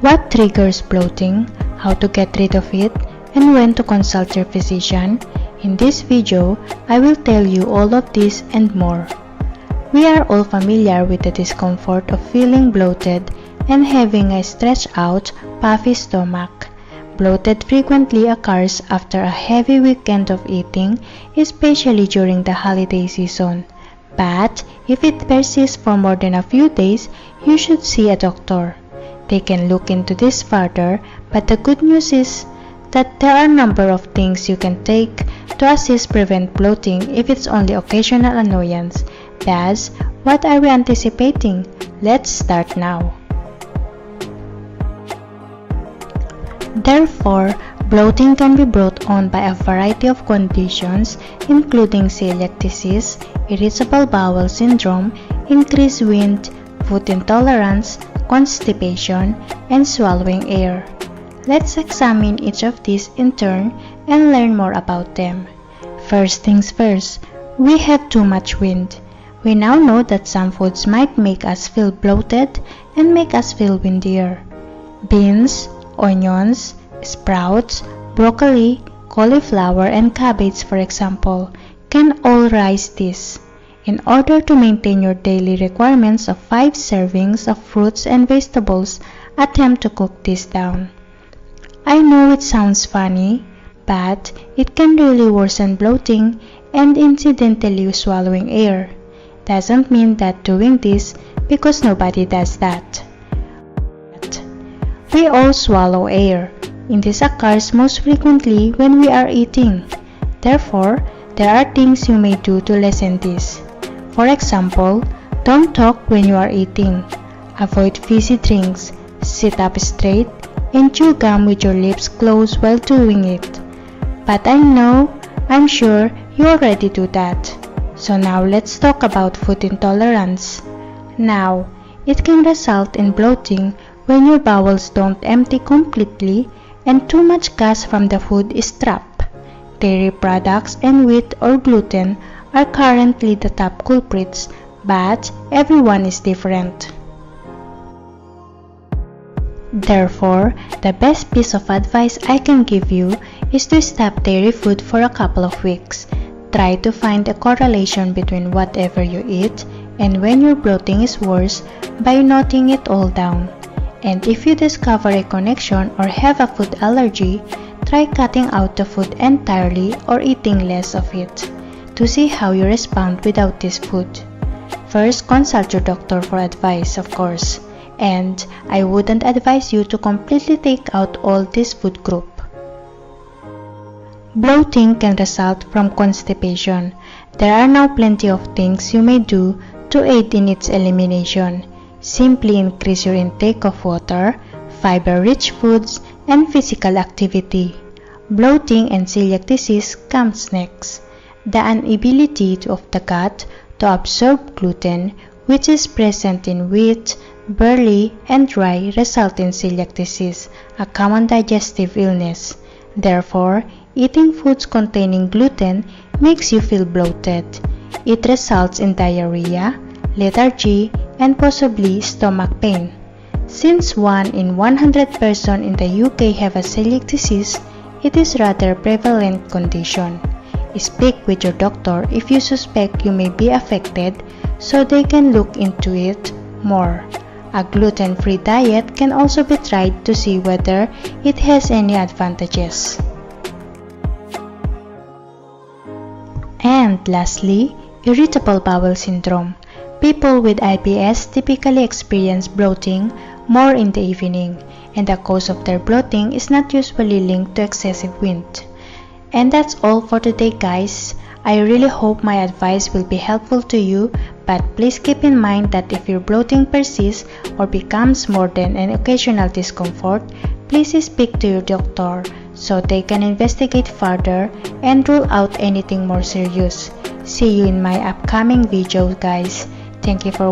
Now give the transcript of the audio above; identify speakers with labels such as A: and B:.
A: What triggers bloating, how to get rid of it, and when to consult your physician? In this video, I will tell you all of this and more. We are all familiar with the discomfort of feeling bloated and having a stretched out, puffy stomach. Bloated frequently occurs after a heavy weekend of eating, especially during the holiday season. But if it persists for more than a few days, you should see a doctor. They can look into this further, but the good news is that there are a number of things you can take to assist prevent bloating if it's only occasional annoyance. Thus, what are we anticipating? Let's start now. Therefore, bloating can be brought on by a variety of conditions, including celiac disease, irritable bowel syndrome, increased wind, food intolerance, constipation, and swallowing air. Let's examine each of these in turn and learn more about them. First things first, we have too much wind. We now know that some foods might make us feel bloated and make us feel windier. Beans, onions, sprouts, broccoli, cauliflower, and cabbage, for example, can all rise this. In order to maintain your daily requirements of 5 servings of fruits and vegetables, attempt to cook this down. I know it sounds funny, but it can really worsen bloating and incidentally swallowing air. Doesn't mean that doing this because nobody does that. We all swallow air, and this occurs most frequently when we are eating. Therefore, there are things you may do to lessen this. For example, don't talk when you are eating. Avoid fizzy drinks, sit up straight, and chew gum with your lips closed while doing it. But I'm sure you already do that. So now let's talk about food intolerance. Now, it can result in bloating when your bowels don't empty completely and too much gas from the food is trapped. Dairy products and wheat or gluten are currently the top culprits, but everyone is different. Therefore, the best piece of advice I can give you is to stop dairy food for a couple of weeks. Try to find a correlation between whatever you eat and when your bloating is worse by noting it all down. And if you discover a connection or have a food allergy, try cutting out the food entirely or eating less of it to see how you respond without this food. First, consult your doctor for advice, of course, and I wouldn't advise you to completely take out all this food group. Bloating can result from constipation. There are now plenty of things you may do to aid in its elimination. Simply increase your intake of water, fiber-rich foods, and physical activity. Bloating and celiac disease comes next. The inability of the gut to absorb gluten, which is present in wheat, barley, and rye, result in celiac disease, a common digestive illness. Therefore, eating foods containing gluten makes you feel bloated. It results in diarrhea, lethargy, and possibly stomach pain. Since 1 in 100 persons in the UK have a celiac disease, it is rather a prevalent condition. Speak with your doctor if you suspect you may be affected so they can look into it more. A gluten-free diet can also be tried to see whether it has any advantages. And lastly, irritable bowel syndrome. People with IBS typically experience bloating more in the evening, and the cause of their bloating is not usually linked to excessive wind. And that's all for today, guys. I really hope my advice will be helpful to you, but please keep in mind that if your bloating persists or becomes more than an occasional discomfort, please speak to your doctor so they can investigate further and rule out anything more serious. See you in my upcoming video, guys. Thank you for watching.